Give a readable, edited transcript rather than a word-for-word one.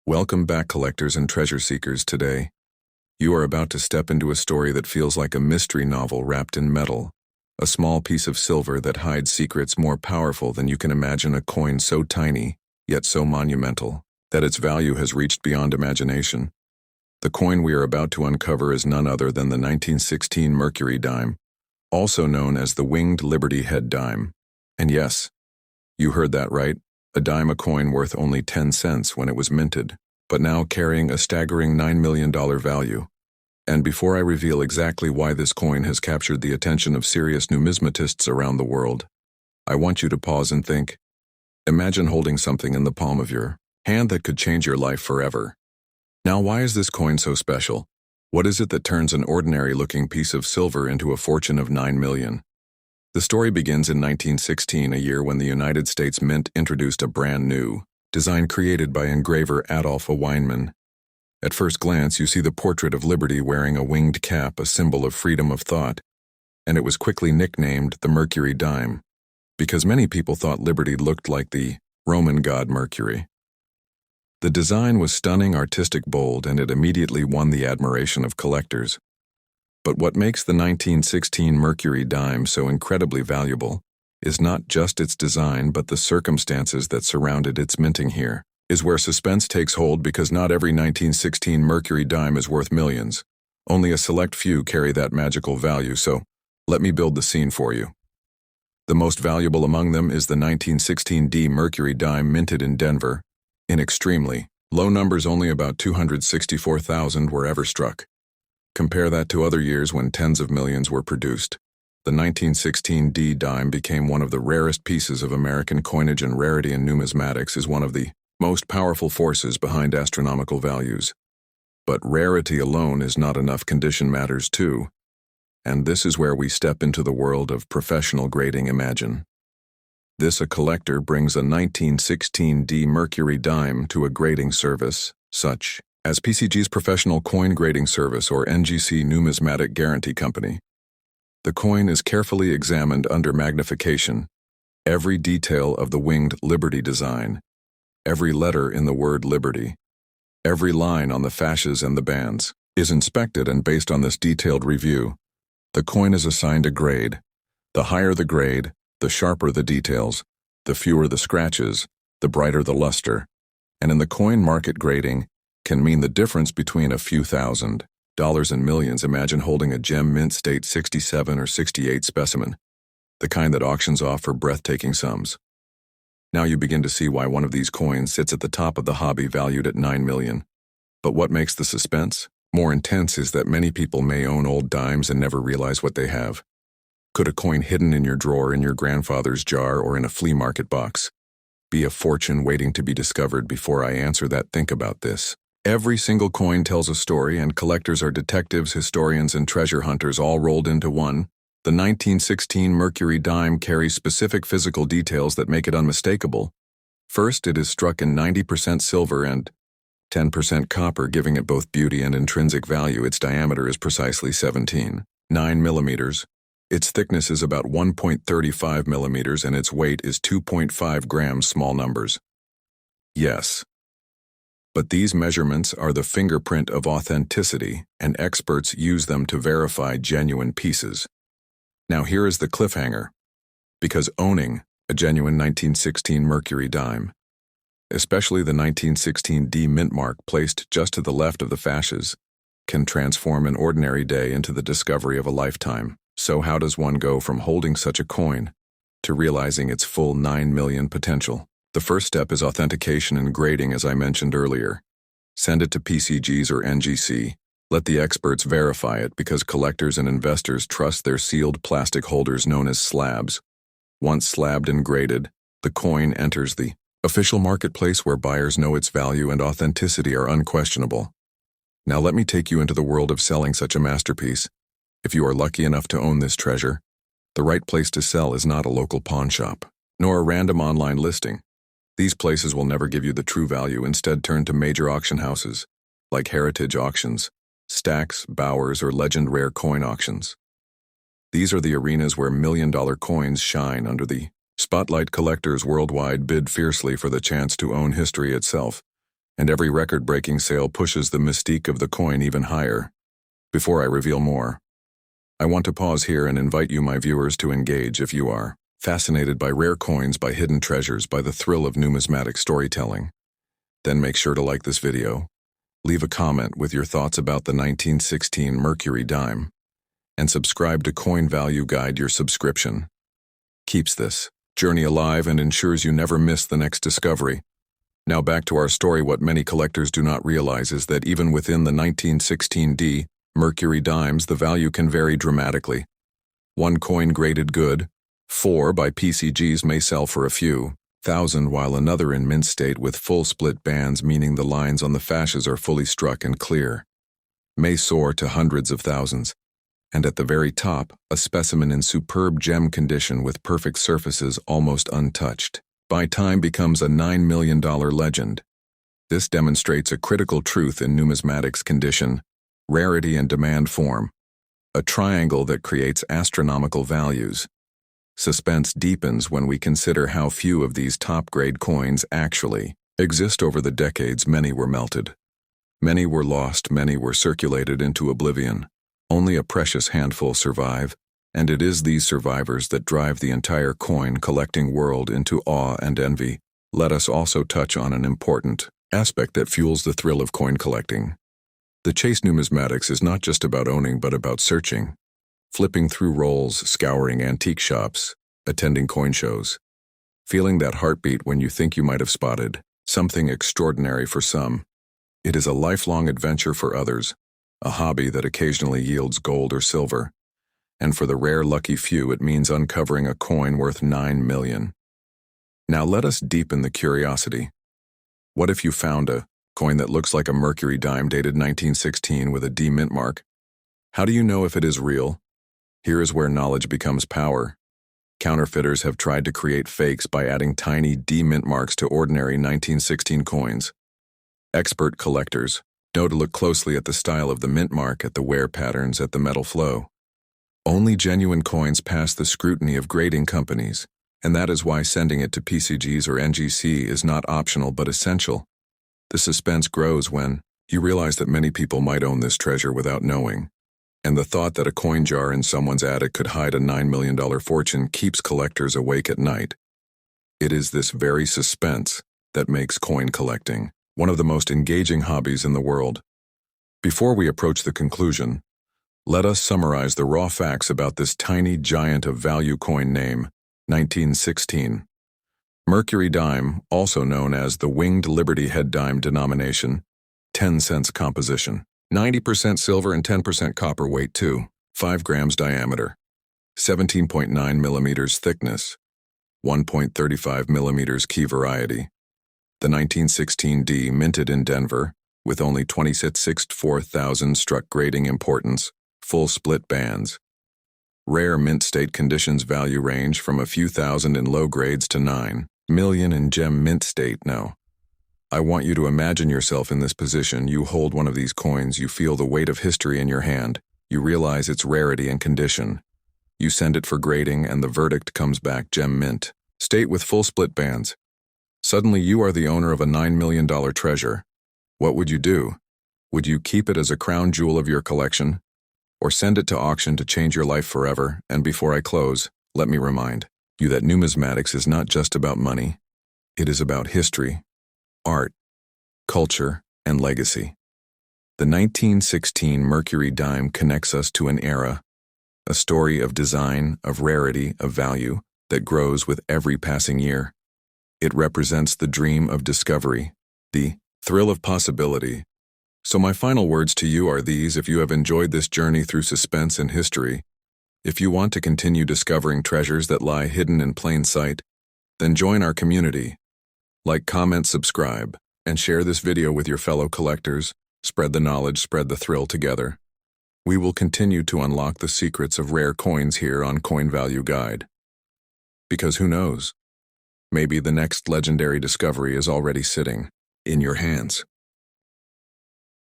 Welcome back, collectors and treasure seekers. Today, you are about to step into a story that feels like a mystery novel wrapped in metal, a small piece of silver that hides secrets more powerful than you can imagine, a coin so tiny, yet so monumental, that its value has reached beyond imagination. The coin we are about to uncover is none other than the 1916 Mercury Dime, also known as the Winged Liberty Head Dime. And yes, you heard that right. A dime, a coin worth only 10 cents when it was minted, but now carrying a staggering $9 million value. And before I reveal exactly why this coin has captured the attention of serious numismatists around the world, I want you to pause and think. Imagine holding something in the palm of your hand that could change your life forever. Now, why is this coin so special? What is it that turns an ordinary-looking piece of silver into a fortune of $9 million? The story begins in 1916, a year when the United States Mint introduced a brand new design created by engraver Adolph Weinman. At first glance, you see the portrait of Liberty wearing a winged cap, a symbol of freedom of thought, and it was quickly nicknamed the Mercury Dime, because many people thought Liberty looked like the Roman god Mercury. The design was stunning, artistic, bold, and it immediately won the admiration of collectors. But what makes the 1916 Mercury Dime so incredibly valuable is not just its design but the circumstances that surrounded its minting. Here is where suspense takes hold, because not every 1916 Mercury Dime is worth millions. Only a select few carry that magical value, so let me build the scene for you. The most valuable among them is the 1916 Mercury Dime, minted in Denver. In extremely low numbers, only about 264,000 were ever struck. Compare that to other years when tens of millions were produced. The 1916 dime became one of the rarest pieces of American coinage, and rarity in numismatics is one of the most powerful forces behind astronomical values. But rarity alone is not enough, condition matters too. And this is where we step into the world of professional grading. Imagine this: a collector brings a 1916 Mercury Dime to a grading service, such as PCG's Professional Coin Grading Service or NGC Numismatic Guarantee Company. The coin is carefully examined under magnification. Every detail of the Winged Liberty design, every letter in the word Liberty, every line on the fasces and the bands, is inspected, and based on this detailed review, the coin is assigned a grade. The higher the grade, the sharper the details, the fewer the scratches, the brighter the luster. And in the coin market, grading can mean the difference between a few $1,000s and millions. Imagine holding a gem mint state 67 or 68 specimen, the kind that auctions off for breathtaking sums. Now you begin to see why one of these coins sits at the top of the hobby, valued at $9 million. But what makes the suspense more intense is that many people may own old dimes and never realize what they have. Could a coin hidden in your drawer, in your grandfather's jar, or in a flea market box be a fortune waiting to be discovered? Before I answer that, think about this. Every single coin tells a story, and collectors are detectives, historians, and treasure hunters all rolled into one. The 1916 Mercury Dime carries specific physical details that make it unmistakable. First, it is struck in 90% silver and 10% copper, giving it both beauty and intrinsic value. Its diameter is precisely 17.9 millimeters. Its thickness is about 1.35 millimeters, and its weight is 2.5 grams, small numbers. Yes. But these measurements are the fingerprint of authenticity, and experts use them to verify genuine pieces. Now here is the cliffhanger. Because owning a genuine 1916 Mercury Dime, especially the 1916 mint mark placed just to the left of the fasces, can transform an ordinary day into the discovery of a lifetime. So how does one go from holding such a coin to realizing its full $9 million potential? The first step is authentication and grading, as I mentioned earlier. Send it to PCGs or NGC. Let the experts verify it, because collectors and investors trust their sealed plastic holders known as slabs. Once slabbed and graded, the coin enters the official marketplace, where buyers know its value and authenticity are unquestionable. Now let me take you into the world of selling such a masterpiece. If you are lucky enough to own this treasure, the right place to sell is not a local pawn shop, nor a random online listing. These places will never give you the true value. Instead, turn to major auction houses, like Heritage Auctions, Stacks, Bowers, or Legend Rare Coin Auctions. These are the arenas where million-dollar coins shine under the spotlight. Collectors worldwide bid fiercely for the chance to own history itself, and every record-breaking sale pushes the mystique of the coin even higher. Before I reveal more, I want to pause here and invite you, my viewers, to engage if you are fascinated by rare coins, by hidden treasures, by the thrill of numismatic storytelling. Then make sure to like this video, leave a comment with your thoughts about the 1916 Mercury Dime, and subscribe to Coin Value Guide. Your subscription keeps this journey alive and ensures you never miss the next discovery. Now back to our story. What many collectors do not realize is that even within the 1916 Mercury dimes, the value can vary dramatically. One coin graded good, 4 by PCGs, may sell for a few thousand, while another in mint state with full split bands, meaning the lines on the fasces are fully struck and clear, may soar to hundreds of thousands. And at the very top, a specimen in superb gem condition with perfect surfaces almost untouched, by time becomes a $9 million legend. This demonstrates a critical truth in numismatics: condition, rarity, and demand form a triangle that creates astronomical values. Suspense deepens when we consider how few of these top-grade coins actually exist. Over the decades, many were melted. Many were lost, many were circulated into oblivion. Only a precious handful survive, and it is these survivors that drive the entire coin-collecting world into awe and envy. Let us also touch on an important aspect that fuels the thrill of coin collecting. The chase. Numismatics is not just about owning, but about searching, flipping through rolls, scouring antique shops, attending coin shows, feeling that heartbeat when you think you might have spotted something extraordinary. For some, it is a lifelong adventure; for others, a hobby that occasionally yields gold or silver. And for the rare lucky few, it means uncovering a coin worth $9 million. Now let us deepen the curiosity. What if you found a coin that looks like a Mercury dime dated 1916 with a D mint mark? How do you know if it is real? Here is where knowledge becomes power. Counterfeiters have tried to create fakes by adding tiny D mint marks to ordinary 1916 coins. Expert collectors know to look closely at the style of the mint mark, at the wear patterns, at the metal flow. Only genuine coins pass the scrutiny of grading companies, and that is why sending it to PCGs or NGC is not optional but essential. The suspense grows when you realize that many people might own this treasure without knowing, and the thought that a coin jar in someone's attic could hide a $9 million fortune keeps collectors awake at night. It is this very suspense that makes coin collecting one of the most engaging hobbies in the world. Before we approach the conclusion, let us summarize the raw facts about this tiny giant of value coin name, 1916. Mercury Dime, also known as the Winged Liberty Head Dime denomination, 10 cents composition, 90% silver and 10% copper, weight 5 grams diameter, 17.9 millimeters thickness, 1.35 millimeters key variety. The 1916 D, minted in Denver, with only 26,400 struck, grading importance, full split bands. Rare mint state conditions, value range from a few thousand in low grades to $9 million in gem mint state. Now, I want you to imagine yourself in this position. You hold one of these coins, you feel the weight of history in your hand, you realize its rarity and condition. You send it for grading and the verdict comes back gem mint state with full split bands. Suddenly you are the owner of a $9 million treasure. What would you do? Would you keep it as a crown jewel of your collection, or send it to auction to change your life forever? And before I close, let me remind you that numismatics is not just about money. It is about history, art, culture, and legacy. The 1916 Mercury Dime connects us to an era, a story of design, of rarity, of value that grows with every passing year. It represents the dream of discovery, the thrill of possibility. So my final words to you are these: if you have enjoyed this journey through suspense and history, if you want to continue discovering treasures that lie hidden in plain sight, then join our community. Like, comment, subscribe, and share this video with your fellow collectors. Spread the knowledge, spread the thrill together. We will continue to unlock the secrets of rare coins here on Coin Value Guide. Because who knows? Maybe the next legendary discovery is already sitting in your hands.